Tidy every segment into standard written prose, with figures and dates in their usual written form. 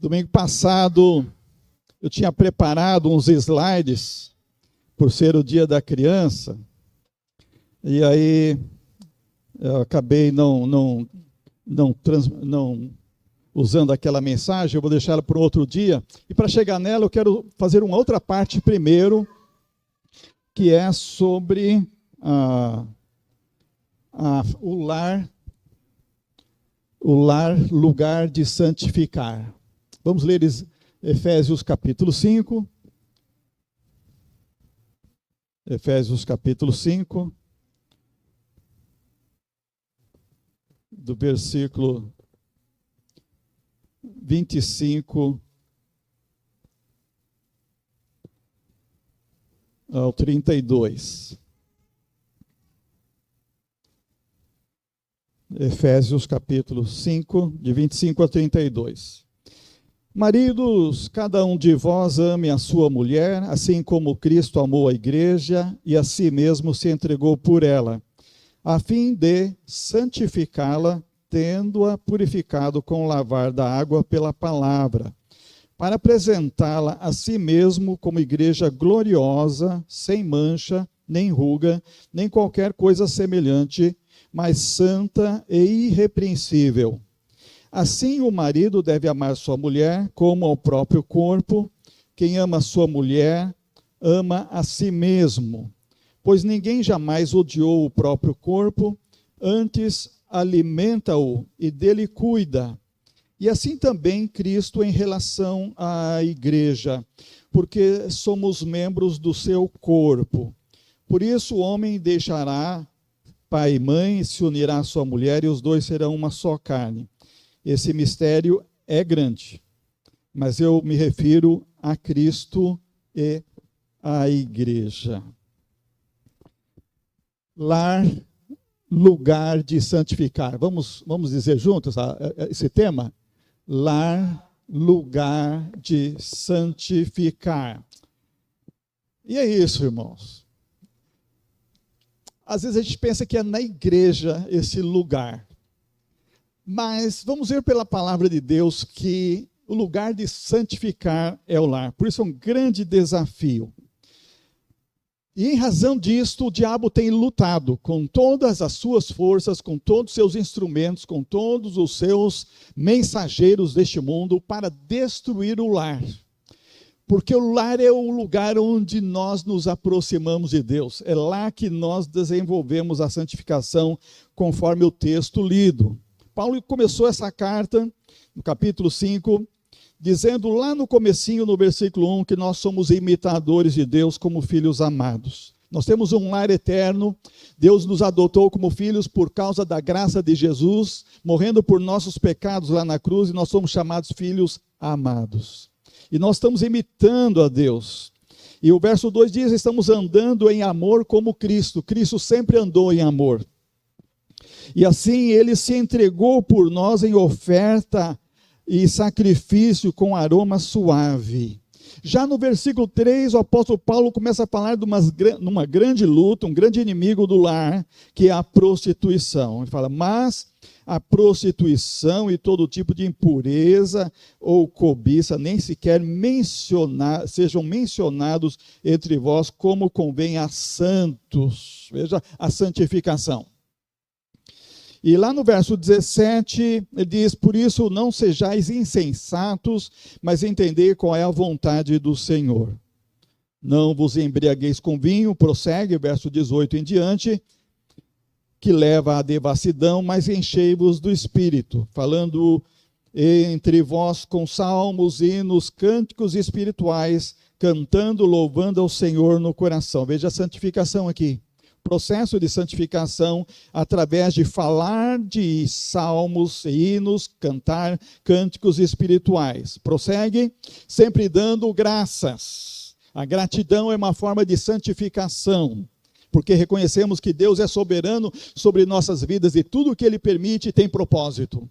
Domingo passado, eu tinha preparado uns slides, por ser o dia da criança, e aí eu acabei não usando aquela mensagem, eu vou deixar ela para outro dia, e para chegar nela eu quero fazer uma outra parte primeiro, que é sobre o lar, lugar de santificar. Vamos ler Efésios capítulo 5. Efésios capítulo 5, do versículo 25 ao 32. Efésios capítulo 5, de 25 a 32. Maridos, cada um de vós ame a sua mulher, assim como Cristo amou a igreja e a si mesmo se entregou por ela, a fim de santificá-la, tendo-a purificado com o lavar da água pela palavra, para apresentá-la a si mesmo como igreja gloriosa, sem mancha, nem ruga, nem qualquer coisa semelhante, mas santa e irrepreensível. Assim o marido deve amar sua mulher como ao próprio corpo. Quem ama sua mulher, ama a si mesmo. Pois ninguém jamais odiou o próprio corpo, antes alimenta-o e dele cuida. E assim também Cristo em relação à igreja, porque somos membros do seu corpo. Por isso o homem deixará pai e mãe, e se unirá à sua mulher, e os dois serão uma só carne. Esse mistério é grande, mas eu me refiro a Cristo e à igreja. Lar, lugar de santificar. Vamos dizer juntos esse tema? Lar, lugar de santificar. E é isso, irmãos. Às vezes a gente pensa que é na igreja esse lugar. Mas vamos ver pela palavra de Deus que o lugar de santificar é o lar. Por isso é um grande desafio. E em razão disto, o diabo tem lutado com todas as suas forças, com todos os seus instrumentos, com todos os seus mensageiros deste mundo para destruir o lar. Porque o lar é o lugar onde nós nos aproximamos de Deus. É lá que nós desenvolvemos a santificação conforme o texto lido. Paulo começou essa carta, no capítulo 5, dizendo lá no comecinho, no versículo 1, que nós somos imitadores de Deus como filhos amados. Nós temos um lar eterno, Deus nos adotou como filhos por causa da graça de Jesus, morrendo por nossos pecados lá na cruz, e nós somos chamados filhos amados. E nós estamos imitando a Deus. E o verso 2 diz, estamos andando em amor como Cristo. Cristo sempre andou em amor. E assim ele se entregou por nós em oferta e sacrifício com aroma suave. Já no versículo 3, o apóstolo Paulo começa a falar de uma grande luta, um grande inimigo do lar, que é a prostituição. Ele fala, mas a prostituição e todo tipo de impureza ou cobiça nem sequer sejam mencionados entre vós como convém a santos. Veja a santificação. E lá no verso 17, ele diz, por isso não sejais insensatos, mas entendei qual é a vontade do Senhor. Não vos embriagueis com vinho, prossegue, verso 18 em diante, que leva à devassidão, mas enchei-vos do Espírito, falando entre vós com salmos, hinos, cânticos espirituais, cantando, louvando ao Senhor no coração. Veja a santificação aqui. Processo de santificação através de falar de salmos, hinos, cantar cânticos espirituais. Prossegue, sempre dando graças. A gratidão é uma forma de santificação, porque reconhecemos que Deus é soberano sobre nossas vidas e tudo o que Ele permite tem propósito.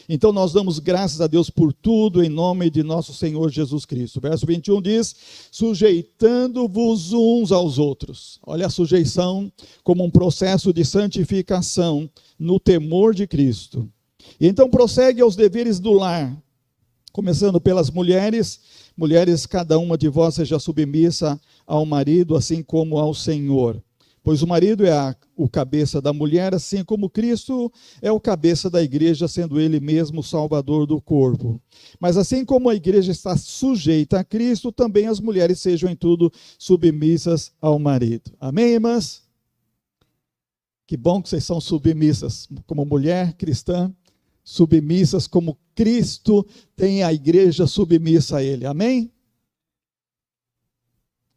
Então nós damos graças a Deus por tudo em nome de nosso Senhor Jesus Cristo. Verso 21 diz, sujeitando-vos uns aos outros. Olha a sujeição como um processo de santificação no temor de Cristo. E então prossegue aos deveres do lar. Começando pelas mulheres. Mulheres, cada uma de vós seja submissa ao marido, assim como ao Senhor. Pois o marido é o cabeça da mulher, assim como Cristo é o cabeça da igreja, sendo ele mesmo o salvador do corpo. Mas assim como a igreja está sujeita a Cristo, também as mulheres sejam em tudo submissas ao marido. Amém, irmãs? Que bom que vocês são submissas, como mulher cristã, submissas como Cristo tem a igreja submissa a ele. Amém?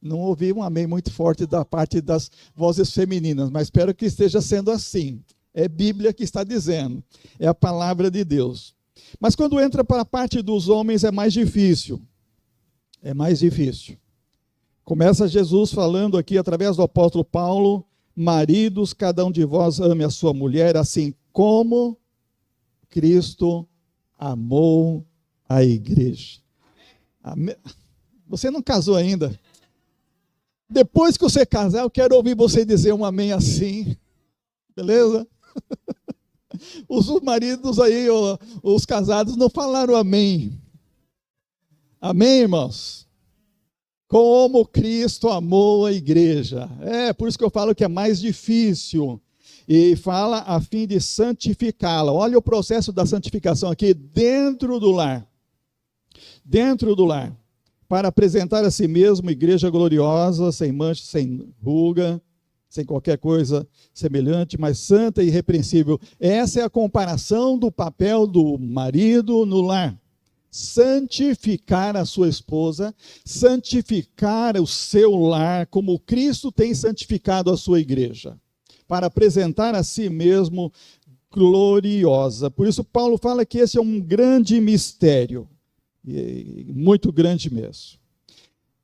Não ouvi um amém muito forte da parte das vozes femininas, mas espero que esteja sendo assim. É Bíblia que está dizendo, é a palavra de Deus. Mas quando entra para a parte dos homens é mais difícil. É mais difícil. Começa Jesus falando aqui através do apóstolo Paulo: maridos, cada um de vós ame a sua mulher, assim como Cristo amou a igreja. Amém. Você não casou ainda? Depois que você casar, eu quero ouvir você dizer um amém assim. Beleza? Os maridos aí, os casados, não falaram amém. Amém, irmãos? Como Cristo amou a igreja. É, por isso que eu falo que é mais difícil. E fala a fim de santificá-la. Olha o processo da santificação aqui dentro do lar. Dentro do lar. Para apresentar a si mesmo igreja gloriosa, sem mancha, sem ruga, sem qualquer coisa semelhante, mas santa e irrepreensível. Essa é a comparação do papel do marido no lar. Santificar a sua esposa, santificar o seu lar, como Cristo tem santificado a sua igreja, para apresentar a si mesmo gloriosa. Por isso Paulo fala que esse é um grande mistério. Muito grande mesmo.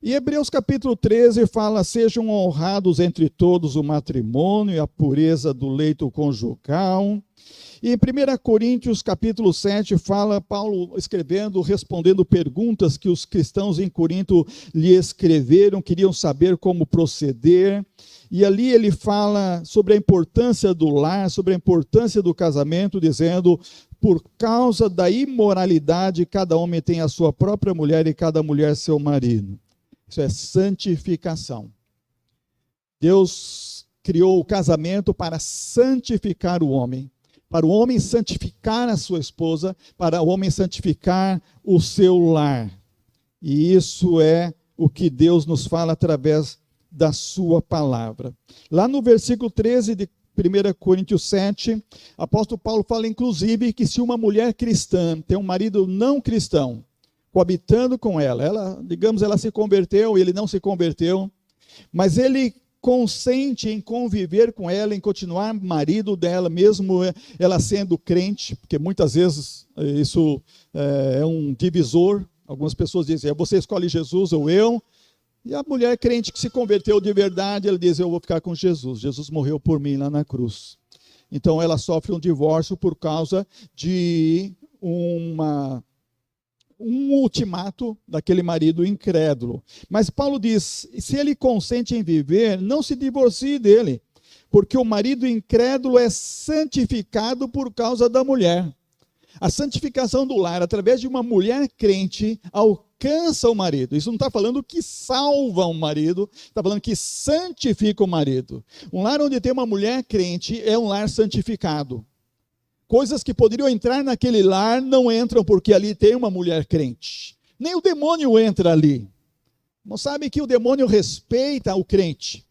E Hebreus capítulo 13 fala: sejam honrados entre todos o matrimônio e a pureza do leito conjugal. E em 1 Coríntios capítulo 7 fala Paulo escrevendo, respondendo perguntas que os cristãos em Corinto lhe escreveram, queriam saber como proceder. E ali ele fala sobre a importância do lar, sobre a importância do casamento, dizendo: por causa da imoralidade, cada homem tem a sua própria mulher e cada mulher seu marido. Isso é santificação. Deus criou o casamento para santificar o homem, para o homem santificar a sua esposa, para o homem santificar o seu lar. E isso é o que Deus nos fala através da sua palavra. Lá no versículo 13 de 1 Coríntios 7, apóstolo Paulo fala inclusive que se uma mulher cristã tem um marido não cristão, coabitando com ela, digamos, ela se converteu e ele não se converteu, mas ele consente em conviver com ela, em continuar marido dela, mesmo ela sendo crente, porque muitas vezes isso é um divisor. Algumas pessoas dizem: você escolhe Jesus ou eu? E a mulher crente que se converteu de verdade, ela diz: eu vou ficar com Jesus. Jesus morreu por mim lá na cruz. Então ela sofre um divórcio por causa de um ultimato daquele marido incrédulo. Mas Paulo diz: se ele consente em viver, não se divorcie dele, porque o marido incrédulo é santificado por causa da mulher. A santificação do lar, através de uma mulher crente, alcança o marido. Isso não está falando que salva o marido, está falando que santifica o marido. Um lar onde tem uma mulher crente é um lar santificado. Coisas que poderiam entrar naquele lar não entram porque ali tem uma mulher crente. Nem o demônio entra ali. Não sabe que o demônio respeita o crente.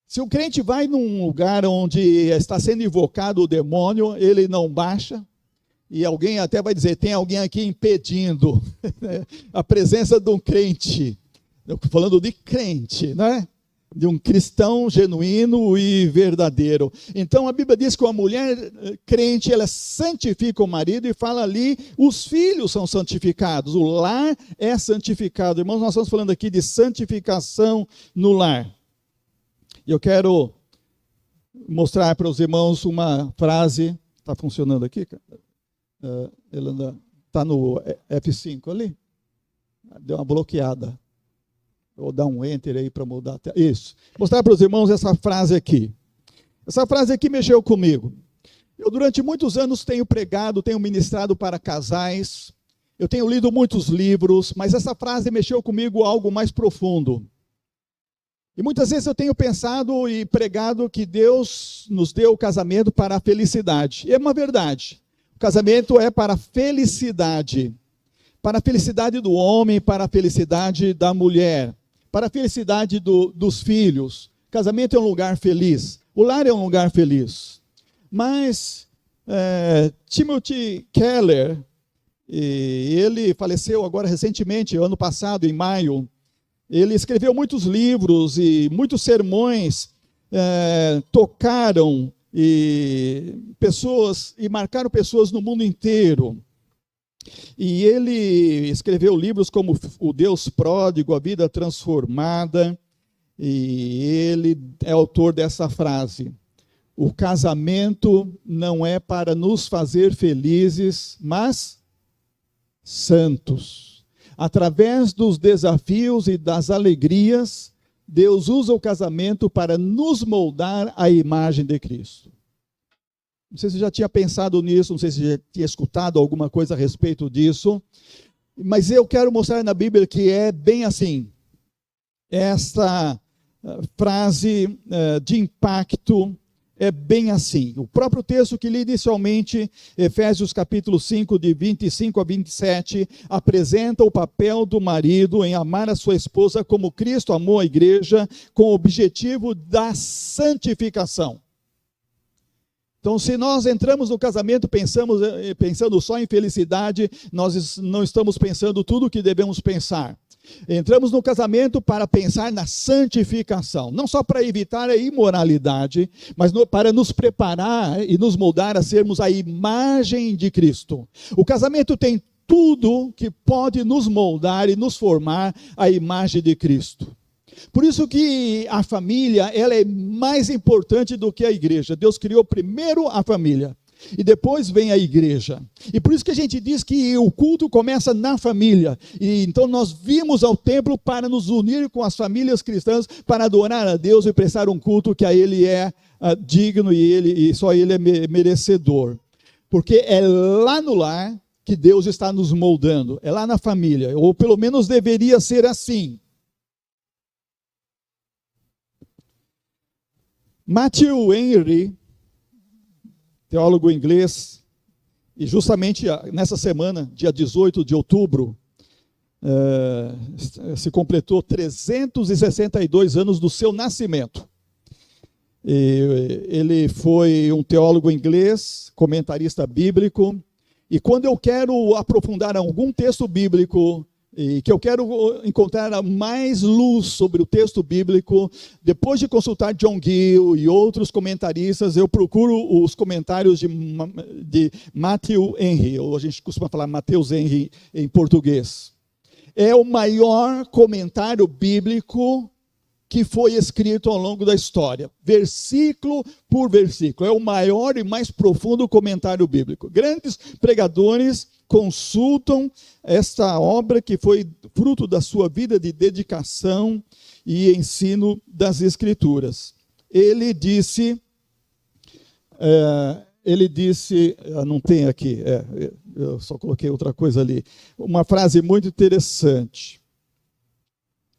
Se o crente vai num lugar onde está sendo invocado o demônio, ele não baixa. E alguém até vai dizer: tem alguém aqui impedindo a presença de um crente. Eu estou falando de crente, né? De um cristão genuíno e verdadeiro. Então a Bíblia diz que uma mulher crente, ela santifica o marido, e fala ali: os filhos são santificados, o lar é santificado. Irmãos, nós estamos falando aqui de santificação no lar. E eu quero mostrar para os irmãos uma frase. Está funcionando aqui, cara? Ela está no F5 ali. Deu uma bloqueada. Vou dar um enter aí para mudar a tela. Isso. Mostrar para os irmãos essa frase aqui. Essa frase aqui mexeu comigo. Eu durante muitos anos tenho pregado, tenho ministrado para casais. Eu tenho lido muitos livros, mas essa frase mexeu comigo algo mais profundo. E muitas vezes eu tenho pensado e pregado que Deus nos deu o casamento para a felicidade. E é uma verdade. O casamento é para a felicidade. Para a felicidade do homem, para a felicidade da mulher, para a felicidade dos filhos. O casamento é um lugar feliz. O lar é um lugar feliz. Mas Timothy Keller, ele faleceu agora recentemente, ano passado, em maio. Ele escreveu muitos livros e muitos sermões tocaram pessoas e marcaram pessoas no mundo inteiro. E ele escreveu livros como O Deus Pródigo, A Vida Transformada, e ele é autor dessa frase: o casamento não é para nos fazer felizes, mas santos. Através dos desafios e das alegrias, Deus usa o casamento para nos moldar à imagem de Cristo. Não sei se você já tinha pensado nisso, não sei se já tinha escutado alguma coisa a respeito disso, mas eu quero mostrar na Bíblia que é bem assim. Esta frase de impacto é bem assim. O próprio texto que li inicialmente, Efésios capítulo 5, de 25 a 27, apresenta o papel do marido em amar a sua esposa como Cristo amou a igreja, com o objetivo da santificação. Então, se nós entramos no casamento pensando só em felicidade, nós não estamos pensando tudo o que devemos pensar. Entramos no casamento para pensar na santificação, não só para evitar a imoralidade, mas para nos preparar e nos moldar a sermos a imagem de Cristo. O casamento tem tudo que pode nos moldar e nos formar a imagem de Cristo. Por isso que a família, ela é mais importante do que a igreja. Deus criou primeiro a família e depois vem a igreja. E por isso que a gente diz que o culto começa na família. E então nós vimos ao templo para nos unir com as famílias cristãs, para adorar a Deus e prestar um culto que a Ele é digno e só Ele é merecedor. Porque é lá no lar que Deus está nos moldando, é lá na família, ou pelo menos deveria ser assim. Matthew Henry, teólogo inglês, e justamente nessa semana, dia 18 de outubro, se completou 362 anos do seu nascimento. Ele foi um teólogo inglês, comentarista bíblico, e quando eu quero aprofundar algum texto bíblico, e que eu quero encontrar mais luz sobre o texto bíblico, depois de consultar John Gill e outros comentaristas, eu procuro os comentários de Matthew Henry, ou a gente costuma falar Mateus Henry em português. É o maior comentário bíblico que foi escrito ao longo da história, versículo por versículo. É o maior e mais profundo comentário bíblico. Grandes pregadores consultam esta obra que foi fruto da sua vida de dedicação e ensino das Escrituras. Ele disse, não tem aqui, eu só coloquei outra coisa ali, uma frase muito interessante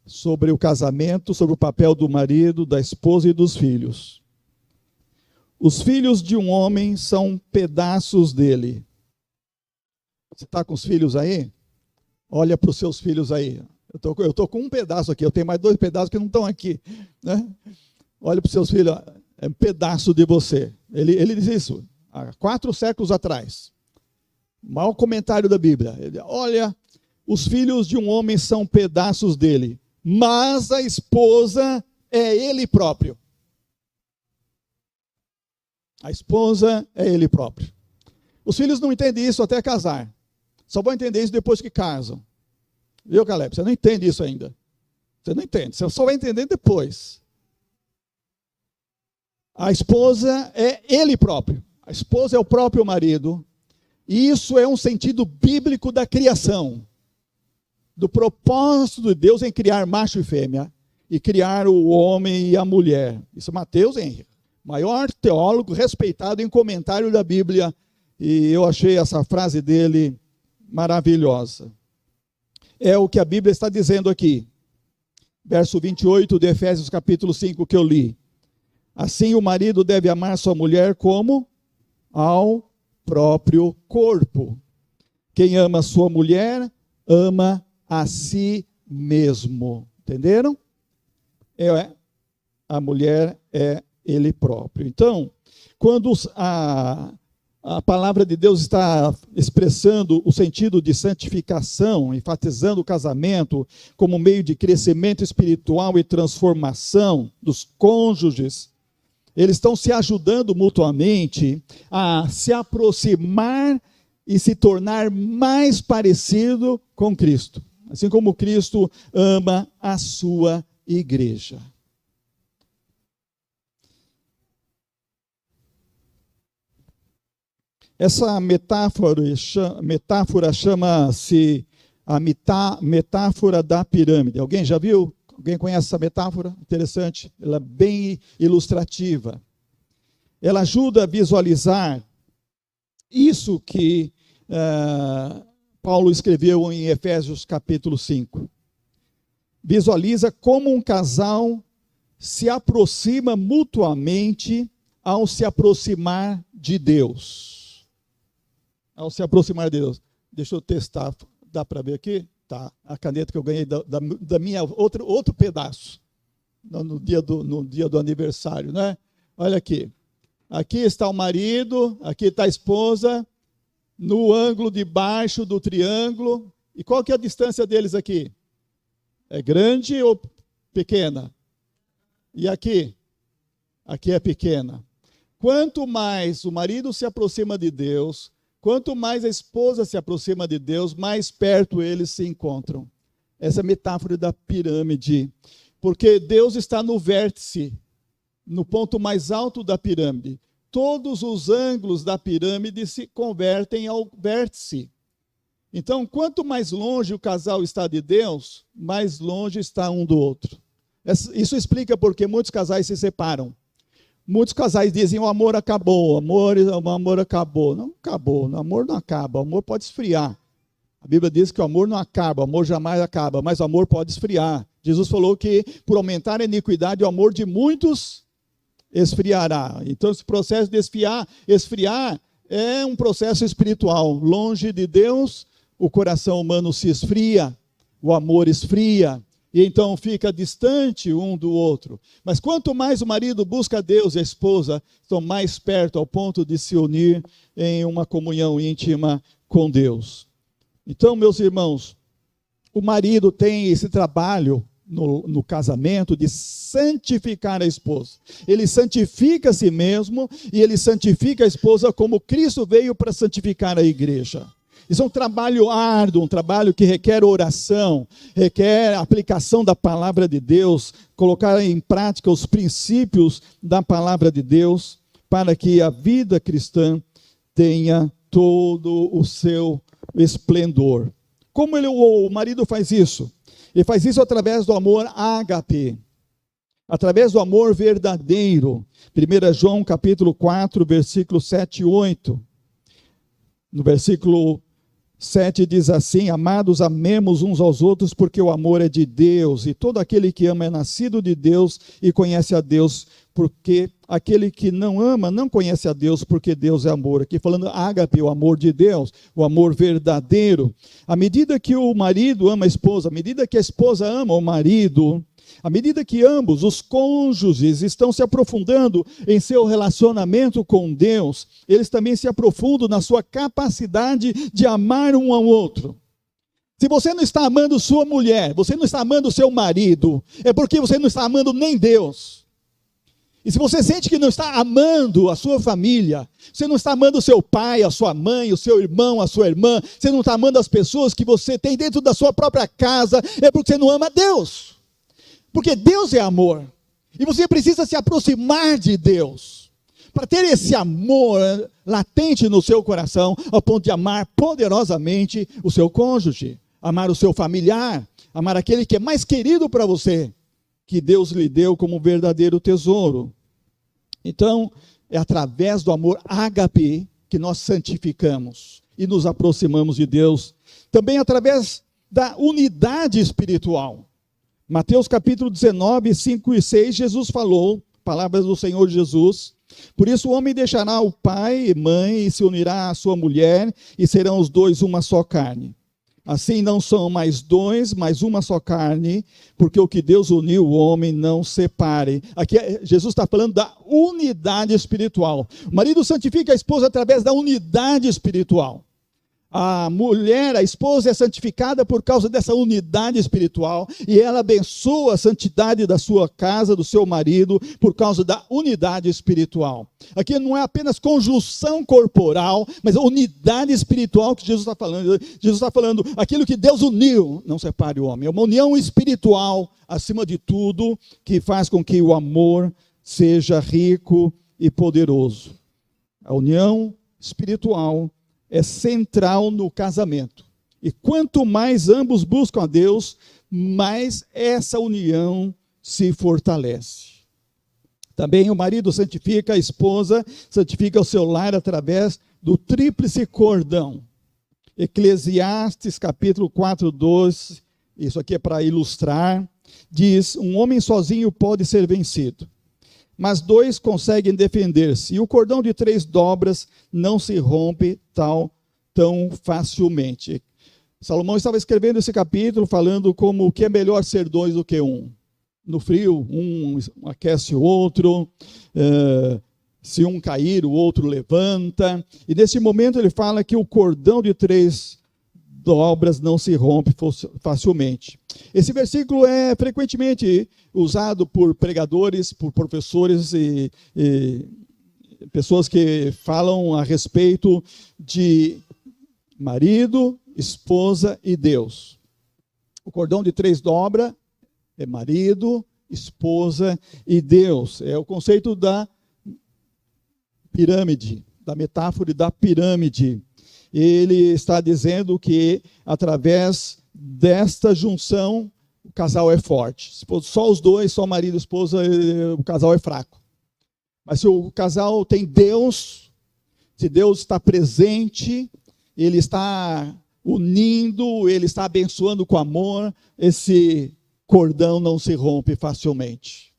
sobre o casamento, sobre o papel do marido, da esposa e dos filhos. Os filhos de um homem são pedaços dele. Você está com os filhos aí? Olha para os seus filhos aí. Eu tô com um pedaço aqui, eu tenho mais 2 pedaços que não estão aqui. Né? Olha para os seus filhos, é um pedaço de você. Ele diz isso há 4 séculos atrás. O maior comentário da Bíblia. Ele, olha, os filhos de um homem são pedaços dele, mas a esposa é ele próprio. A esposa é ele próprio. Os filhos não entendem isso até casar. Só vão entender isso depois que casam. Viu, Caleb? Você não entende isso ainda. Você não entende. Você só vai entender depois. A esposa é ele próprio. A esposa é o próprio marido. E isso é um sentido bíblico da criação. Do propósito de Deus em criar macho e fêmea. E criar o homem e a mulher. Isso é Mateus Henry. Maior teólogo respeitado em comentário da Bíblia. E eu achei essa frase dele maravilhosa. É o que a Bíblia está dizendo aqui. Verso 28 de Efésios capítulo 5 que eu li. Assim o marido deve amar sua mulher como ao próprio corpo. Quem ama sua mulher, ama a si mesmo. Entenderam? A mulher é ele próprio. Então, quando a palavra de Deus está expressando o sentido de santificação, enfatizando o casamento como meio de crescimento espiritual e transformação dos cônjuges, eles estão se ajudando mutuamente a se aproximar e se tornar mais parecido com Cristo. Assim como Cristo ama a sua igreja. Essa metáfora chama-se a metáfora da pirâmide. Alguém já viu? Alguém conhece essa metáfora? Interessante. Ela é bem ilustrativa. Ela ajuda a visualizar isso que Paulo escreveu em Efésios capítulo 5. Visualiza como um casal se aproxima mutuamente ao se aproximar de Deus. Ao se aproximar de Deus. Deixa eu testar. Dá para ver aqui? Tá. A caneta que eu ganhei da minha outro pedaço. No dia do aniversário, né? Olha aqui. Aqui está o marido, aqui está a esposa, no ângulo de baixo do triângulo. E qual que é a distância deles aqui? É grande ou pequena? E aqui? Aqui é pequena. Quanto mais o marido se aproxima de Deus, quanto mais a esposa se aproxima de Deus, mais perto eles se encontram. Essa é a metáfora da pirâmide. Porque Deus está no vértice, no ponto mais alto da pirâmide. Todos os ângulos da pirâmide se convertem ao vértice. Então, quanto mais longe o casal está de Deus, mais longe está um do outro. Isso explica porque muitos casais se separam. Muitos casais dizem, o amor acabou, o amor acabou. Não acabou, o amor não acaba, o amor pode esfriar. A Bíblia diz que o amor não acaba, o amor jamais acaba, mas o amor pode esfriar. Jesus falou que por aumentar a iniquidade, o amor de muitos esfriará. Então esse processo de esfriar é um processo espiritual. Longe de Deus, o coração humano se esfria, o amor esfria. E então fica distante um do outro. Mas quanto mais o marido busca Deus e a esposa estão mais perto ao ponto de se unir em uma comunhão íntima com Deus. Então, meus irmãos, o marido tem esse trabalho no casamento de santificar a esposa. Ele santifica a si mesmo e ele santifica a esposa como Cristo veio para santificar a igreja. Isso é um trabalho árduo, um trabalho que requer oração, requer aplicação da palavra de Deus, colocar em prática os princípios da palavra de Deus, para que a vida cristã tenha todo o seu esplendor. Como o marido faz isso? Ele faz isso através do amor ágape, através do amor verdadeiro. 1 João capítulo 4, versículo 7 e 8. No versículo 7 diz assim, amados, amemos uns aos outros, porque o amor é de Deus, e todo aquele que ama é nascido de Deus e conhece a Deus, porque aquele que não ama não conhece a Deus, porque Deus é amor. Aqui falando ágape, o amor de Deus, o amor verdadeiro. À medida que o marido ama a esposa, à medida que a esposa ama o marido, à medida que ambos, os cônjuges, estão se aprofundando em seu relacionamento com Deus, eles também se aprofundam na sua capacidade de amar um ao outro. Se você não está amando sua mulher, você não está amando seu marido, é porque você não está amando nem Deus. E se você sente que não está amando a sua família, você não está amando o seu pai, a sua mãe, o seu irmão, a sua irmã, você não está amando as pessoas que você tem dentro da sua própria casa, é porque você não ama Deus. Porque Deus é amor. E você precisa se aproximar de Deus. Para ter esse amor latente no seu coração, ao ponto de amar poderosamente o seu cônjuge, amar o seu familiar, amar aquele que é mais querido para você, que Deus lhe deu como verdadeiro tesouro. Então, é através do amor ágape que nós santificamos e nos aproximamos de Deus Também através da unidade espiritual. Mateus capítulo 19, 5 e 6, Jesus falou, palavras do Senhor Jesus: por isso o homem deixará o pai e mãe e se unirá à sua mulher, e serão os dois uma só carne. Assim não são mais dois, mas uma só carne, porque o que Deus uniu, o homem não separe. Aqui Jesus está falando da unidade espiritual. O marido santifica a esposa através da unidade espiritual. A mulher, a esposa, é santificada por causa dessa unidade espiritual, e ela abençoa a santidade da sua casa, do seu marido, por causa da unidade espiritual. Aqui não é apenas conjunção corporal, mas a unidade espiritual que Jesus está falando. Jesus está falando, aquilo que Deus uniu, não separe o homem. É uma união espiritual, acima de tudo, que faz com que o amor seja rico e poderoso. A união espiritual é central no casamento. E quanto mais ambos buscam a Deus, mais essa união se fortalece. Também o marido santifica a esposa, santifica o seu lar através do tríplice cordão. Eclesiastes capítulo 4, 12, isso aqui é para ilustrar, diz: um homem sozinho pode ser vencido, mas dois conseguem defender-se, e o cordão de 3 dobras não se rompe tão facilmente. Salomão estava escrevendo esse capítulo falando como que é melhor ser 2 do que 1. No frio, um aquece o outro, se um cair, o outro levanta. E nesse momento ele fala que o cordão de 3 dobras não se rompe facilmente. Esse versículo é frequentemente usado por pregadores, por professores e pessoas que falam a respeito de marido, esposa e Deus. O cordão de 3 dobras é marido, esposa e Deus. É o conceito da pirâmide, da metáfora da pirâmide. Ele está dizendo que através desta junção o casal é forte. Se for só os dois, só marido e esposa, o casal é fraco. Mas se o casal tem Deus, se Deus está presente, ele está unindo, ele está abençoando com amor, esse cordão não se rompe facilmente.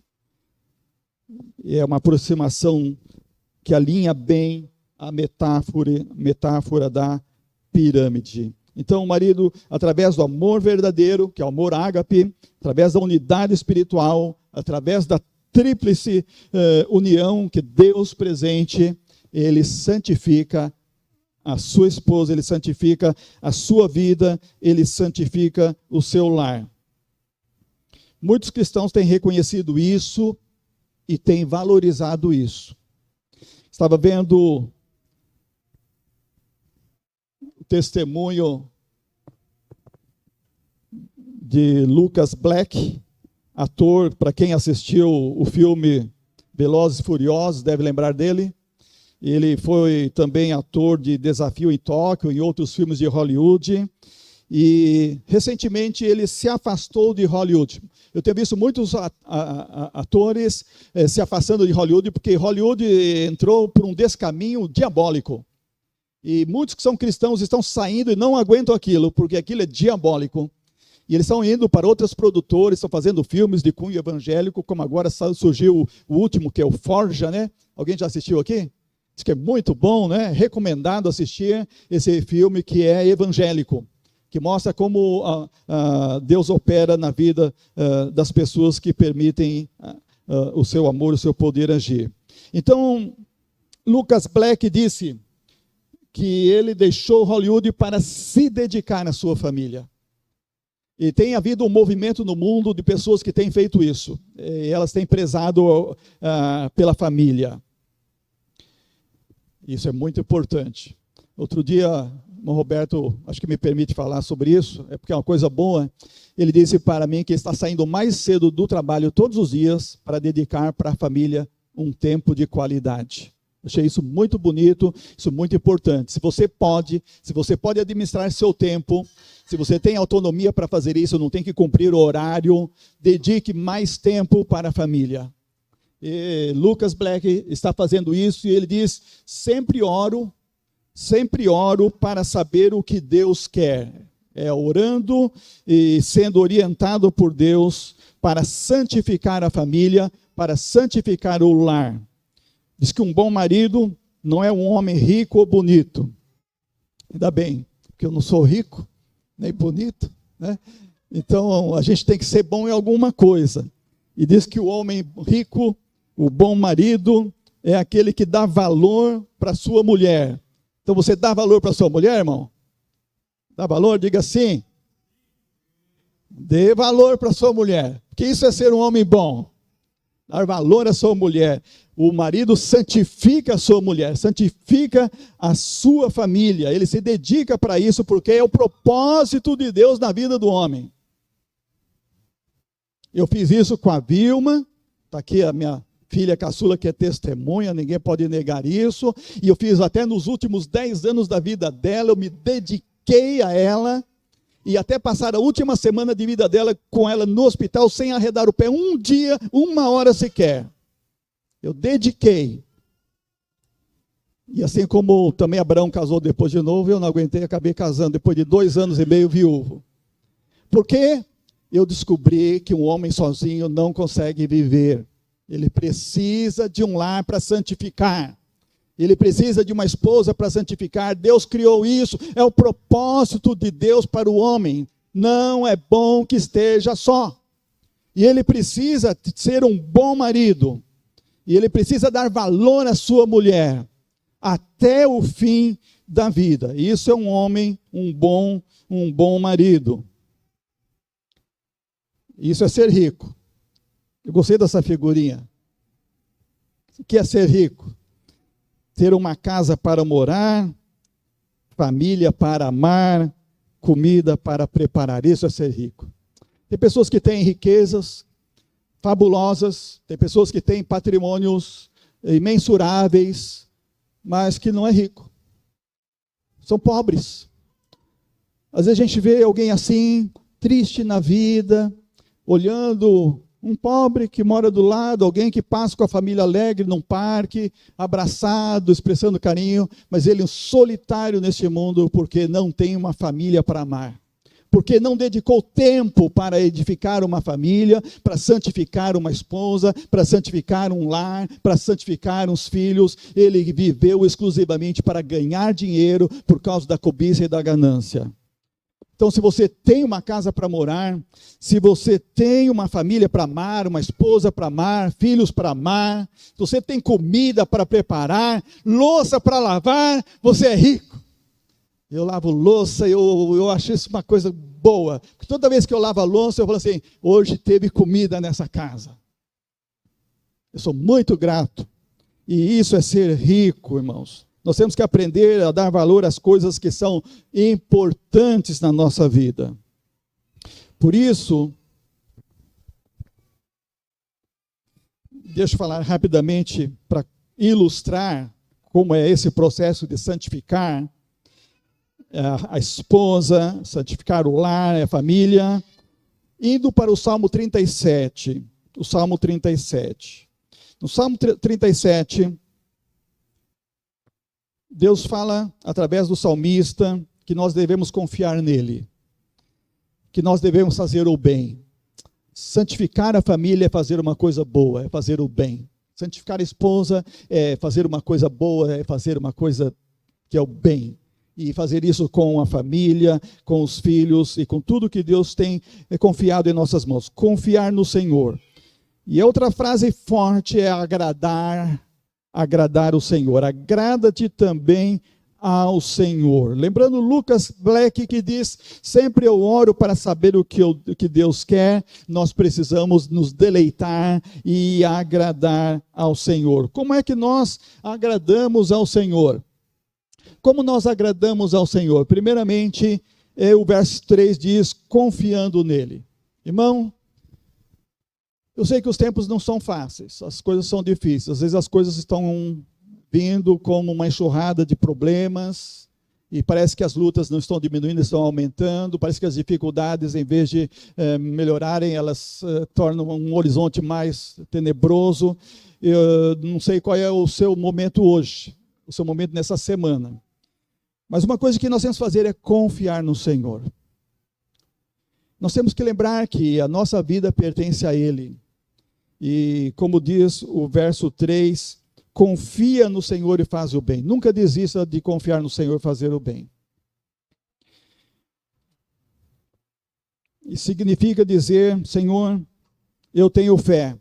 É uma aproximação que alinha bem a metáfora da pirâmide. Então, o marido, através do amor verdadeiro, que é o amor ágape, através da unidade espiritual, através da tríplice união que Deus presente, ele santifica a sua esposa, ele santifica a sua vida, ele santifica o seu lar. Muitos cristãos têm reconhecido isso e têm valorizado isso. Estava vendo o testemunho de Lucas Black, ator, para quem assistiu o filme Velozes e Furiosos, deve lembrar dele. Ele foi também ator de Desafio em Tóquio, em outros filmes de Hollywood. E recentemente ele se afastou de Hollywood. Eu tenho visto muitos atores se afastando de Hollywood, porque Hollywood entrou por um descaminho diabólico. E muitos que são cristãos estão saindo e não aguentam aquilo, porque aquilo é diabólico. E eles estão indo para outros produtores, estão fazendo filmes de cunho evangélico, como agora surgiu o último, que é o Forja, né? Alguém já assistiu aqui? Diz que é muito bom, né? Recomendado assistir esse filme que é evangélico, que mostra como Deus opera na vida das pessoas que permitem o seu amor, o seu poder agir. Então, Lucas Black disse que ele deixou Hollywood para se dedicar à sua família. E tem havido um movimento no mundo de pessoas que têm feito isso. E elas têm prezado pela família. Isso é muito importante. Outro dia, o Roberto, acho que me permite falar sobre isso, é porque é uma coisa boa. Ele disse para mim que está saindo mais cedo do trabalho todos os dias para dedicar para a família um tempo de qualidade. Achei isso muito bonito, isso muito importante. Se você pode administrar seu tempo, se você tem autonomia para fazer isso, não tem que cumprir o horário, dedique mais tempo para a família. E Lucas Black está fazendo isso e ele diz: sempre oro para saber o que Deus quer. orando e sendo orientado por Deus para santificar a família, para santificar o lar. Diz que um bom marido não é um homem rico ou bonito. Ainda bem, porque eu não sou rico, nem bonito, né? Então, a gente tem que ser bom em alguma coisa. E diz que o homem rico, o bom marido, é aquele que dá valor para sua mulher. Então, você dá valor para sua mulher, irmão? Dá valor? Diga sim. Dê valor para sua mulher. Porque isso é ser um homem bom. Dar valor à sua mulher. O marido santifica a sua mulher, santifica a sua família. Ele se dedica para isso porque é o propósito de Deus na vida do homem. Eu fiz isso com a Vilma, está aqui a minha filha caçula que é testemunha, ninguém pode negar isso. E eu fiz até nos últimos 10 anos da vida dela, eu me dediquei a ela. E até passar a última semana de vida dela com ela no hospital, sem arredar o pé, um dia, 1 hora sequer. Eu dediquei. E assim como também Abraão casou depois de novo, eu não aguentei, acabei casando depois de 2 anos e meio viúvo. Porque eu descobri que um homem sozinho não consegue viver. Ele precisa de um lar para santificar. Ele precisa de uma esposa para santificar. Deus criou isso. É o propósito de Deus para o homem. Não é bom que esteja só. E ele precisa ser um bom marido. E ele precisa dar valor à sua mulher. Até o fim da vida. Isso é um homem, um bom marido. Isso é ser rico. Eu gostei dessa figurinha. O que é ser rico? Ter uma casa para morar, família para amar, comida para preparar. Isso é ser rico. Tem pessoas que têm riquezas fabulosas, tem pessoas que têm patrimônios imensuráveis, mas que não é rico. São pobres. Às vezes a gente vê alguém assim, triste na vida, olhando um pobre que mora do lado, alguém que passa com a família alegre num parque, abraçado, expressando carinho, mas ele é um solitário neste mundo porque não tem uma família para amar. Porque não dedicou tempo para edificar uma família, para santificar uma esposa, para santificar um lar, para santificar uns filhos. Ele viveu exclusivamente para ganhar dinheiro por causa da cobiça e da ganância. Então, se você tem uma casa para morar, se você tem uma família para amar, uma esposa para amar, filhos para amar, se você tem comida para preparar, louça para lavar, você é rico. Eu lavo louça, eu acho isso uma coisa boa. Porque toda vez que eu lavo a louça, eu falo assim, hoje teve comida nessa casa. Eu sou muito grato. E isso é ser rico, irmãos. Nós temos que aprender a dar valor às coisas que são importantes na nossa vida. Por isso, deixa eu falar rapidamente para ilustrar como é esse processo de santificar a esposa, santificar o lar, a família, indo para o Salmo 37. O Salmo 37. No Salmo 37, Deus fala através do salmista que nós devemos confiar nele, que nós devemos fazer o bem. Santificar a família é fazer uma coisa boa, é fazer o bem. Santificar a esposa é fazer uma coisa boa, é fazer uma coisa que é o bem. E fazer isso com a família, com os filhos e com tudo que Deus tem confiado em nossas mãos. Confiar no Senhor. E a outra frase forte é agradar o Senhor. Agrada-te também ao Senhor. Lembrando Lucas Black que diz, sempre eu oro para saber o que Deus quer, nós precisamos nos deleitar e agradar ao Senhor. Como é que nós agradamos ao Senhor? Como nós agradamos ao Senhor? Primeiramente, o verso 3 diz, confiando nele. Irmão, eu sei que os tempos não são fáceis, as coisas são difíceis, às vezes as coisas estão vindo como uma enxurrada de problemas, e parece que as lutas não estão diminuindo, estão aumentando, parece que as dificuldades, em vez de melhorarem, elas tornam um horizonte mais tenebroso. Eu não sei qual é o seu momento hoje, o seu momento nessa semana, mas uma coisa que nós temos que fazer é confiar no Senhor. Nós temos que lembrar que a nossa vida pertence a Ele. E como diz o verso 3, confia no Senhor e faz o bem. Nunca desista de confiar no Senhor e fazer o bem. E significa dizer, Senhor, eu tenho fé.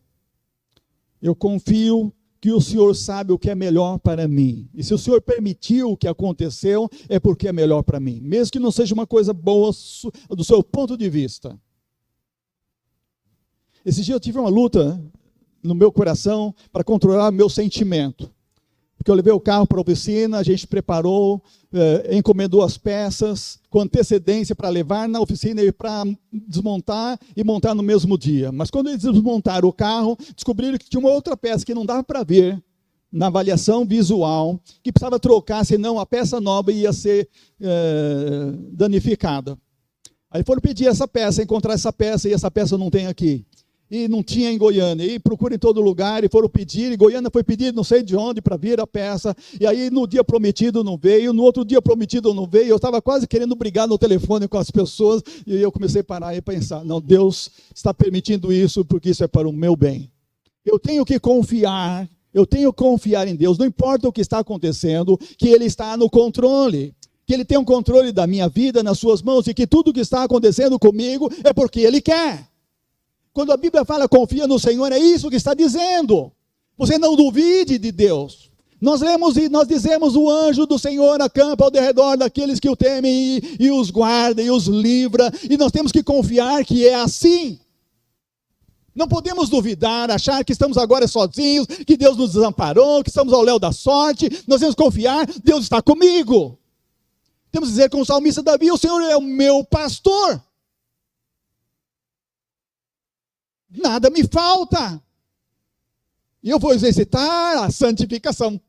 Eu confio que o Senhor sabe o que é melhor para mim. E se o Senhor permitiu o que aconteceu, é porque é melhor para mim. Mesmo que não seja uma coisa boa do seu ponto de vista. Esse dia eu tive uma luta no meu coração para controlar meu sentimento. Porque eu levei o carro para a oficina, a gente preparou, encomendou as peças com antecedência para levar na oficina e para desmontar e montar no mesmo dia. Mas quando eles desmontaram o carro, descobriram que tinha uma outra peça que não dava para ver na avaliação visual, que precisava trocar, senão a peça nova ia ser danificada. Aí foram pedir essa peça, encontrar essa peça, e essa peça não tem aqui. E não tinha em Goiânia, e procura em todo lugar, e foram pedir, e Goiânia foi pedir não sei de onde para vir a peça, e aí no dia prometido não veio, no outro dia prometido não veio, eu estava quase querendo brigar no telefone com as pessoas, e eu comecei a parar e pensar, não, Deus está permitindo isso, porque isso é para o meu bem. Eu tenho que confiar em Deus, não importa o que está acontecendo, que Ele está no controle, que Ele tem um controle da minha vida nas suas mãos, e que tudo que está acontecendo comigo é porque Ele quer. Quando a Bíblia fala confia no Senhor, é isso que está dizendo. Você não duvide de Deus. Nós lemos e nós dizemos, o anjo do Senhor acampa ao derredor daqueles que o temem e os guarda e os livra. E nós temos que confiar que é assim. Não podemos duvidar, achar que estamos agora sozinhos, que Deus nos desamparou, que estamos ao léu da sorte. Nós temos que confiar, Deus está comigo. Temos que dizer com o salmista Davi, o Senhor é o meu pastor. Nada me falta. E eu vou exercitar a santificação.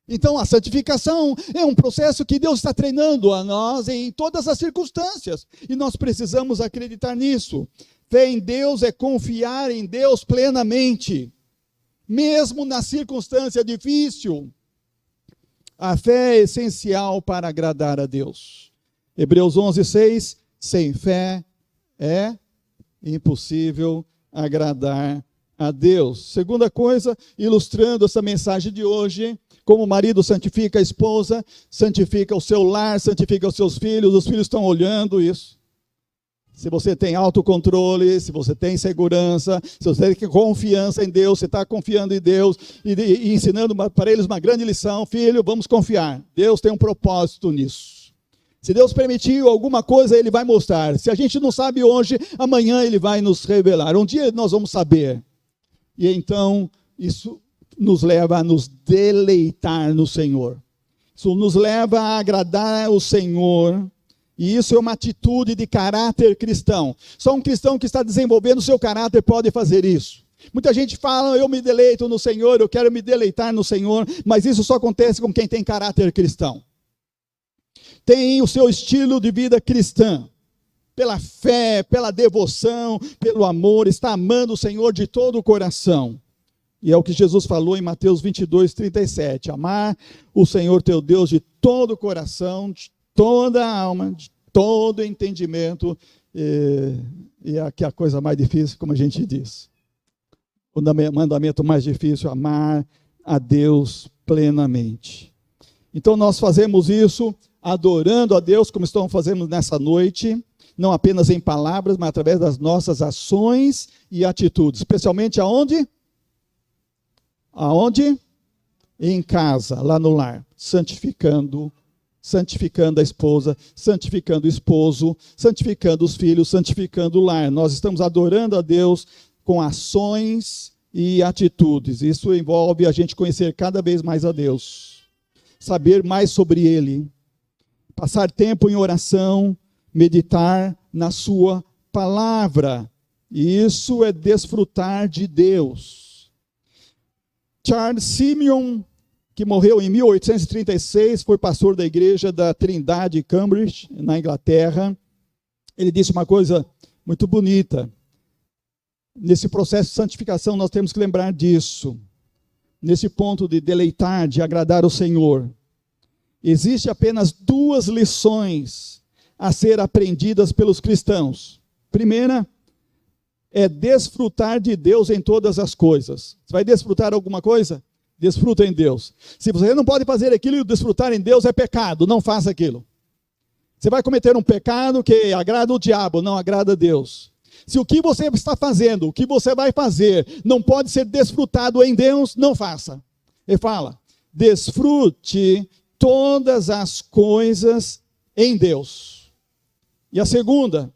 Então, a santificação é um processo que Deus está treinando a nós em todas as circunstâncias. E nós precisamos acreditar nisso. Fé em Deus é confiar em Deus plenamente. Mesmo na circunstância difícil. A fé é essencial para agradar a Deus. Hebreus 11:6, sem fé é impossível agradar a Deus. Segunda coisa, ilustrando essa mensagem de hoje, como o marido santifica a esposa, santifica o seu lar, santifica os seus filhos, os filhos estão olhando isso. Se você tem autocontrole, se você tem segurança, se você tem confiança em Deus, você está confiando em Deus e ensinando para eles uma grande lição, filho, vamos confiar. Deus tem um propósito nisso. Se Deus permitiu alguma coisa, Ele vai mostrar. Se a gente não sabe hoje, amanhã Ele vai nos revelar. Um dia nós vamos saber. E então, isso nos leva a nos deleitar no Senhor. Isso nos leva a agradar o Senhor. E isso é uma atitude de caráter cristão. Só um cristão que está desenvolvendo o seu caráter pode fazer isso. Muita gente fala, eu me deleito no Senhor, eu quero me deleitar no Senhor. Mas isso só acontece com quem tem caráter cristão. Tem o seu estilo de vida cristã, pela fé, pela devoção, pelo amor, está amando o Senhor de todo o coração. E é o que Jesus falou em Mateus 22:37, amar o Senhor teu Deus de todo o coração, de toda a alma, de todo o entendimento, e aqui a coisa mais difícil, como a gente diz. O mandamento mais difícil, amar a Deus plenamente. Então nós fazemos isso adorando a Deus, como estamos fazendo nessa noite, não apenas em palavras, mas através das nossas ações e atitudes. Especialmente aonde? Aonde? Em casa, lá no lar, santificando a esposa, santificando o esposo, santificando os filhos, santificando o lar. Nós estamos adorando a Deus com ações e atitudes. Isso envolve a gente conhecer cada vez mais a Deus, saber mais sobre Ele, passar tempo em oração, meditar na sua palavra. E isso é desfrutar de Deus. Charles Simeon, que morreu em 1836, foi pastor da igreja da Trindade Cambridge, na Inglaterra. Ele disse uma coisa muito bonita. Nesse processo de santificação, nós temos que lembrar disso. Nesse ponto de deleitar, de agradar o Senhor. Existem apenas duas lições a ser aprendidas pelos cristãos. Primeira é desfrutar de Deus em todas as coisas. Você vai desfrutar alguma coisa? Desfruta em Deus. Se você não pode fazer aquilo e desfrutar em Deus é pecado, não faça aquilo. Você vai cometer um pecado que agrada o diabo, não agrada a Deus. Se o que você está fazendo, o que você vai fazer, não pode ser desfrutado em Deus, não faça. Ele fala, desfrute todas as coisas em Deus. E a segunda,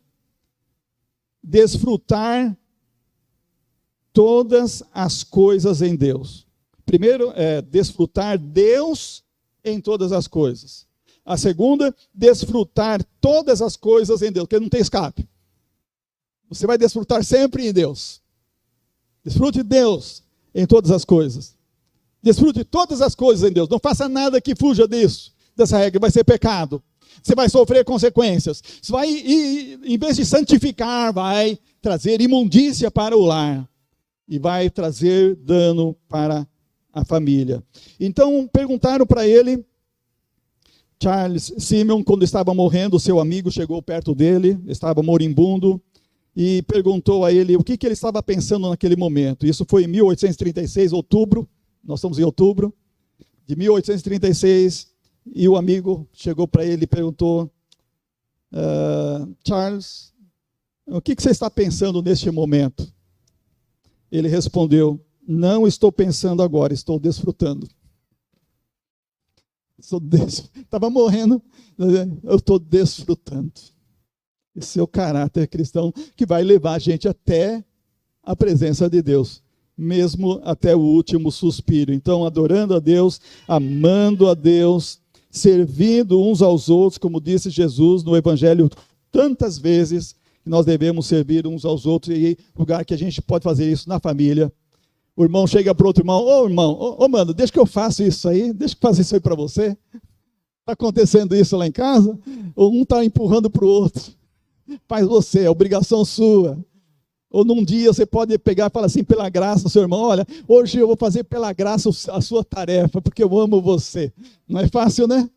desfrutar todas as coisas em Deus. Primeiro é desfrutar Deus em todas as coisas. A segunda, desfrutar todas as coisas em Deus, porque não tem escape. Você vai desfrutar sempre em Deus. Desfrute Deus em todas as coisas. Desfrute todas as coisas em Deus. Não faça nada que fuja disso, dessa regra, vai ser pecado. Você vai sofrer consequências. Você vai, em vez de santificar, vai trazer imundícia para o lar. E vai trazer dano para a família. Então, perguntaram para ele, Charles Simeon, quando estava morrendo, seu amigo chegou perto dele, estava moribundo, e perguntou a ele o que ele estava pensando naquele momento. Isso foi em 1836, outubro, nós estamos em outubro, de 1836, e o amigo chegou para ele e perguntou, Charles, o que você está pensando neste momento? Ele respondeu, não estou pensando agora, estou desfrutando. Estava morrendo, eu estou desfrutando. Esse é o caráter cristão que vai levar a gente até a presença de Deus, mesmo até o último suspiro. Então, adorando a Deus, amando a Deus, servindo uns aos outros, como disse Jesus no Evangelho tantas vezes, que nós devemos servir uns aos outros, e lugar que a gente pode fazer isso na família. O irmão chega para o outro irmão, irmão, mano, deixa que eu faça isso aí, deixa que eu faça isso aí para você. Está acontecendo isso lá em casa? Ou um está empurrando para o outro. Faz você, é obrigação sua. Ou num dia você pode pegar e falar assim, pela graça, seu irmão, olha, hoje eu vou fazer pela graça a sua tarefa, porque eu amo você. Não é fácil, né?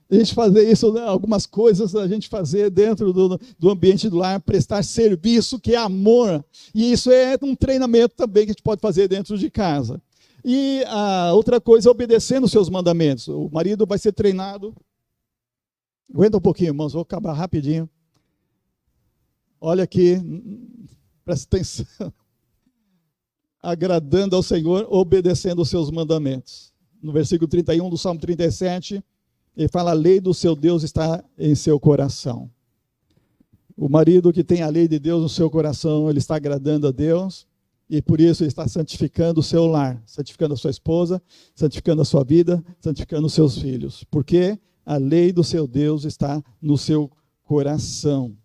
A gente fazer isso, né? Algumas coisas a gente fazer dentro do ambiente do lar, prestar serviço, que é amor. E isso é um treinamento também que a gente pode fazer dentro de casa. E a outra coisa é obedecendo os seus mandamentos. O marido vai ser treinado. Aguenta um pouquinho, irmãos, vou acabar rapidinho. Olha aqui, presta atenção. Agradando ao Senhor, obedecendo os seus mandamentos. No versículo 31 do Salmo 37, ele fala, a lei do seu Deus está em seu coração. O marido que tem a lei de Deus no seu coração, ele está agradando a Deus, e por isso ele está santificando o seu lar, santificando a sua esposa, santificando a sua vida, santificando os seus filhos. Porque a lei do seu Deus está no seu coração.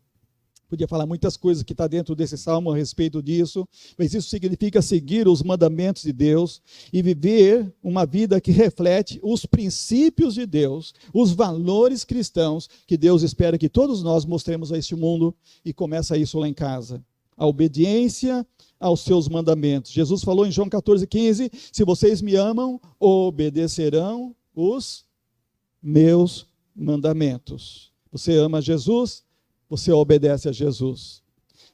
Podia falar muitas coisas que está dentro desse salmo a respeito disso, mas isso significa seguir os mandamentos de Deus e viver uma vida que reflete os princípios de Deus, os valores cristãos que Deus espera que todos nós mostremos a este mundo, e começa isso lá em casa. A obediência aos seus mandamentos. Jesus falou em João 14,15, se vocês me amam, obedecerão os meus mandamentos. Você ama Jesus? Você obedece a Jesus.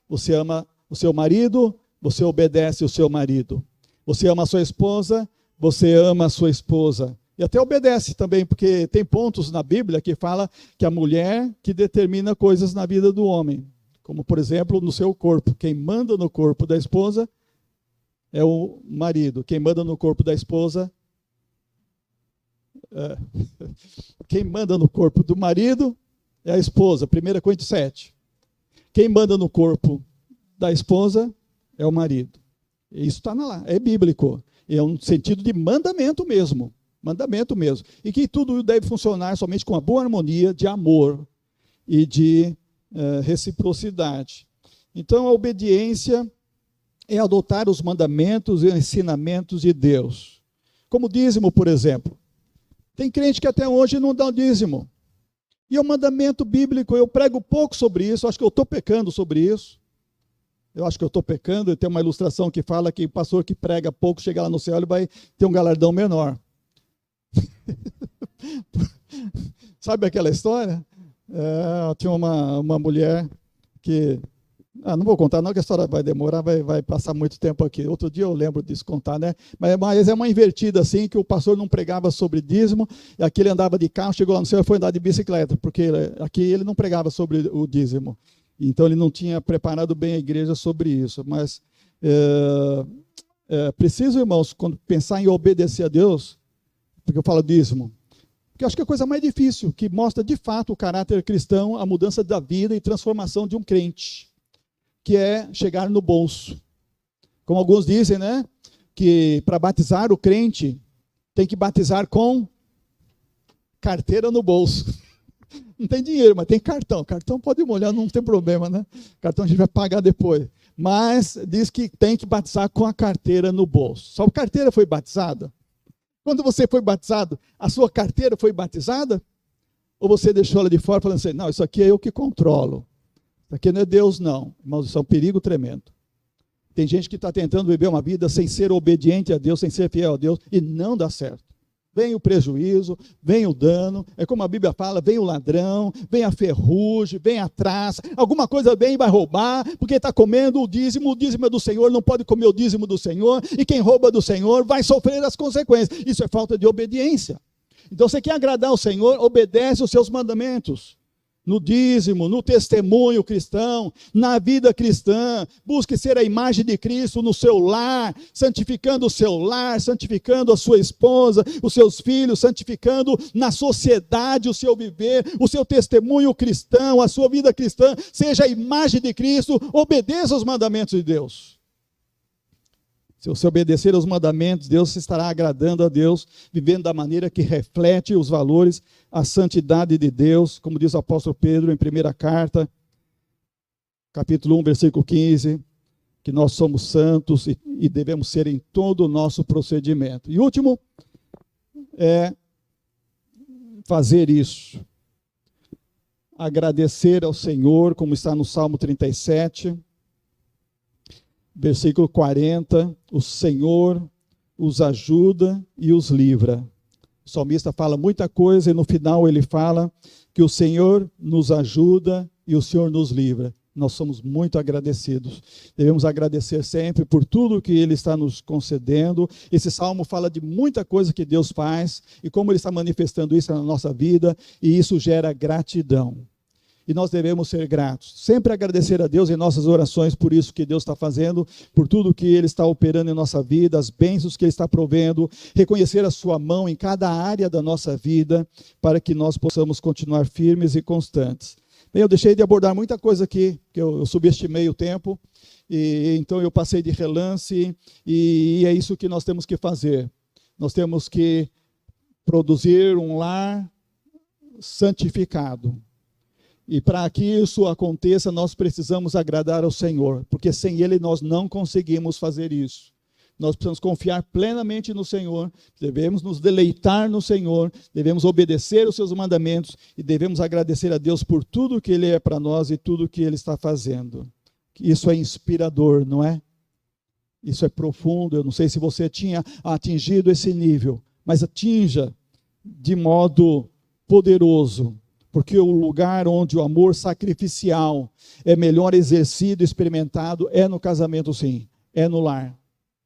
Você ama o seu marido, você obedece o seu marido. Você ama a sua esposa, você ama a sua esposa. E até obedece também, porque tem pontos na Bíblia que fala que a mulher que determina coisas na vida do homem. Como, por exemplo, no seu corpo. Quem manda no corpo da esposa é o marido. Quem manda no corpo da esposa... Quem manda no corpo do marido é a esposa, 1 Coríntios 7. Quem manda no corpo da esposa é o marido. Isso está lá, é bíblico. É um sentido de mandamento mesmo. Mandamento mesmo. E que tudo deve funcionar somente com uma boa harmonia de amor e de reciprocidade. Então, a obediência é adotar os mandamentos e ensinamentos de Deus. Como dízimo, por exemplo. Tem crente que até hoje não dá o dízimo. E é um mandamento bíblico, eu prego pouco sobre isso, acho que eu estou pecando sobre isso. Eu acho que eu estou pecando, tem uma ilustração que fala que o pastor que prega pouco, chega lá no céu, ele vai ter um galardão menor. Sabe aquela história? Tinha uma mulher que... não vou contar não, que a história vai demorar, vai passar muito tempo aqui. Outro dia eu lembro disso contar, né? Mas é uma invertida assim, que o pastor não pregava sobre dízimo, e aqui ele andava de carro, chegou lá no céu e foi andar de bicicleta, porque aqui ele não pregava sobre o dízimo. Então ele não tinha preparado bem a igreja sobre isso. Mas preciso, irmãos, quando pensar em obedecer a Deus, porque eu falo dízimo, porque eu acho que é a coisa mais difícil, que mostra de fato o caráter cristão, a mudança da vida e transformação de um crente, que é chegar no bolso. Como alguns dizem, né? Que para batizar o crente, tem que batizar com carteira no bolso. Não tem dinheiro, mas tem cartão. Cartão pode molhar, não tem problema, né? Cartão a gente vai pagar depois. Mas diz que tem que batizar com a carteira no bolso. Só a carteira foi batizada? Quando você foi batizado, a sua carteira foi batizada? Ou você deixou ela de fora falando assim, não, isso aqui é eu que controlo. Isso aqui não é Deus, não. Irmãos, isso é um perigo tremendo. Tem gente que está tentando viver uma vida sem ser obediente a Deus, sem ser fiel a Deus, e não dá certo. Vem o prejuízo, vem o dano, é como a Bíblia fala, vem o ladrão, vem a ferrugem, vem a traça, alguma coisa vem e vai roubar, porque está comendo o dízimo é do Senhor, não pode comer o dízimo do Senhor, e quem rouba do Senhor vai sofrer as consequências. Isso é falta de obediência. Então você quer agradar o Senhor, obedece os seus mandamentos. No dízimo, no testemunho cristão, na vida cristã, busque ser a imagem de Cristo no seu lar, santificando o seu lar, santificando a sua esposa, os seus filhos, santificando na sociedade o seu viver, o seu testemunho cristão, a sua vida cristã, seja a imagem de Cristo, obedeça aos mandamentos de Deus. Se você obedecer aos mandamentos, Deus estará agradando a Deus, vivendo da maneira que reflete os valores, a santidade de Deus, como diz o apóstolo Pedro em 1ª carta, capítulo 1, versículo 15, que nós somos santos e devemos ser em todo o nosso procedimento. E último, é fazer isso. Agradecer ao Senhor, como está no Salmo 37, versículo 40, o Senhor os ajuda e os livra. O salmista fala muita coisa e no final ele fala que o Senhor nos ajuda e o Senhor nos livra. Nós somos muito agradecidos. Devemos agradecer sempre por tudo que Ele está nos concedendo. Esse salmo fala de muita coisa que Deus faz e como Ele está manifestando isso na nossa vida, e isso gera gratidão. E nós devemos ser gratos, sempre agradecer a Deus em nossas orações por isso que Deus está fazendo, por tudo que Ele está operando em nossa vida, as bênçãos que Ele está provendo, reconhecer a sua mão em cada área da nossa vida, para que nós possamos continuar firmes e constantes. Bem, eu deixei de abordar muita coisa aqui, que eu subestimei o tempo, e então eu passei de relance, e é isso que nós temos que fazer. Nós temos que produzir um lar santificado. E para que isso aconteça, nós precisamos agradar ao Senhor, porque sem Ele nós não conseguimos fazer isso. Nós precisamos confiar plenamente no Senhor, devemos nos deleitar no Senhor, devemos obedecer os seus mandamentos e devemos agradecer a Deus por tudo que Ele é para nós e tudo que Ele está fazendo. Isso é inspirador, não é? Isso é profundo. Eu não sei se você tinha atingido esse nível, mas atinja de modo poderoso. Porque o lugar onde o amor sacrificial é melhor exercido, experimentado, é no casamento, sim, é no lar.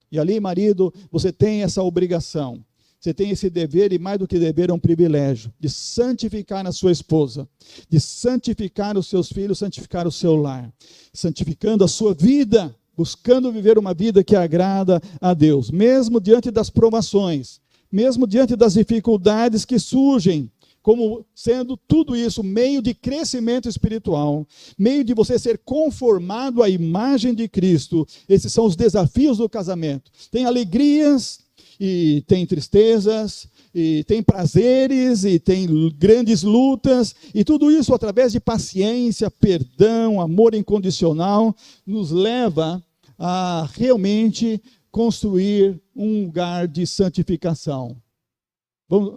E ali, marido, você tem essa obrigação, você tem esse dever, e mais do que dever, é um privilégio, de santificar a sua esposa, de santificar os seus filhos, santificar o seu lar, santificando a sua vida, buscando viver uma vida que agrada a Deus, mesmo diante das provações, mesmo diante das dificuldades que surgem, como sendo tudo isso meio de crescimento espiritual, meio de você ser conformado à imagem de Cristo. Esses são os desafios do casamento. Tem alegrias e tem tristezas, e tem prazeres e tem grandes lutas, e tudo isso através de paciência, perdão, amor incondicional, nos leva a realmente construir um lugar de santificação.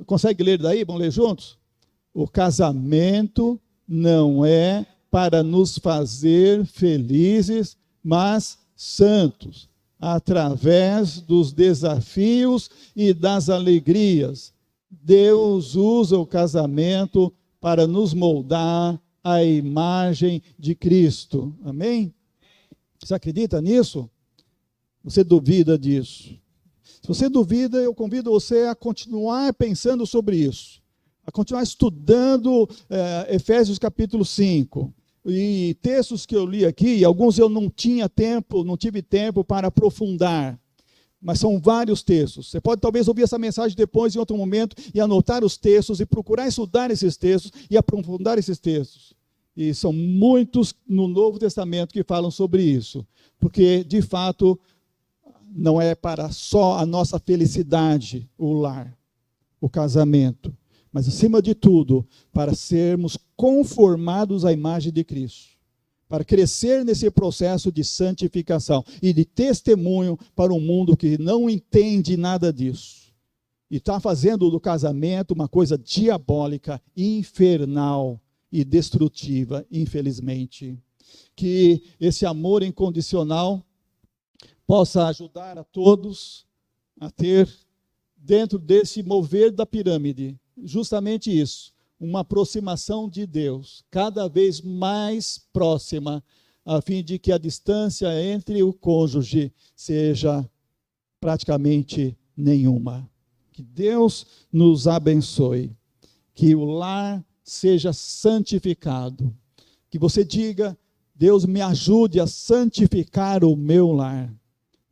Consegue ler daí? Vamos ler juntos? O casamento não é para nos fazer felizes, mas santos, através dos desafios e das alegrias. Deus usa o casamento para nos moldar à imagem de Cristo. Amém? Você acredita nisso? Você duvida disso? Se você duvida, eu convido você a continuar pensando sobre isso, a continuar estudando Efésios capítulo 5. E textos que eu li aqui, alguns eu não tive tempo para aprofundar, mas são vários textos. Você pode talvez ouvir essa mensagem depois, em outro momento, e anotar os textos, e procurar estudar esses textos, e aprofundar esses textos. E são muitos no Novo Testamento que falam sobre isso, porque, de fato, não é para só a nossa felicidade o lar, o casamento, mas, acima de tudo, para sermos conformados à imagem de Cristo, para crescer nesse processo de santificação e de testemunho para um mundo que não entende nada disso. E está fazendo do casamento uma coisa diabólica, infernal e destrutiva, infelizmente. Que esse amor incondicional possa ajudar a todos a ter, dentro desse mover da pirâmide, justamente isso, uma aproximação de Deus, cada vez mais próxima, a fim de que a distância entre o cônjuge seja praticamente nenhuma. Que Deus nos abençoe, que o lar seja santificado, que você diga: Deus, me ajude a santificar o meu lar.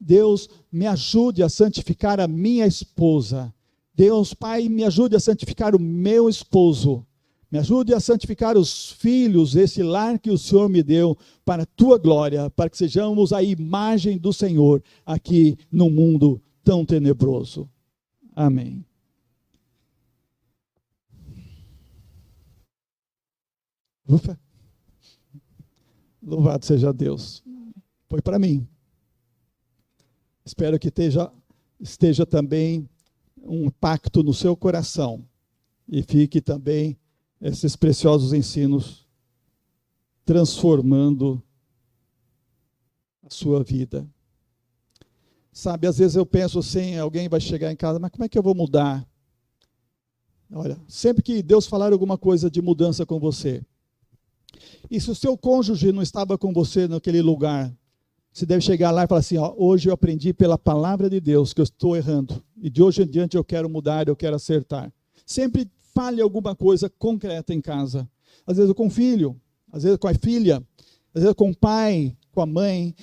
Deus, me ajude a santificar a minha esposa. Deus, Pai, me ajude a santificar o meu esposo. Me ajude a santificar os filhos, esse lar que o Senhor me deu, para a tua glória, para que sejamos a imagem do Senhor aqui no mundo tão tenebroso. Amém. Ufa. Louvado seja Deus. Foi para mim. Espero que esteja também um impacto no seu coração e fique também esses preciosos ensinos transformando a sua vida. Sabe, às vezes eu penso assim, alguém vai chegar em casa, mas como é que eu vou mudar? Olha, sempre que Deus falar alguma coisa de mudança com você, e se o seu cônjuge não estava com você naquele lugar, você deve chegar lá e falar assim: hoje eu aprendi pela palavra de Deus que eu estou errando, e de hoje em diante eu quero mudar, eu quero acertar. Sempre fale alguma coisa concreta em casa. Às vezes com o filho, às vezes com a filha, às vezes com o pai, com a mãe.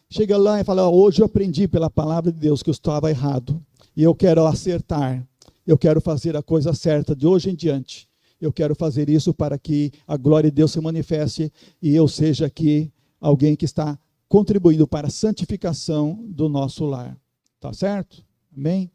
Chega lá e fala: hoje eu aprendi pela palavra de Deus que eu estava errado, e eu quero acertar, eu quero fazer a coisa certa de hoje em diante. Eu quero fazer isso para que a glória de Deus se manifeste e eu seja aqui alguém que está contribuindo para a santificação do nosso lar. Tá certo? Amém?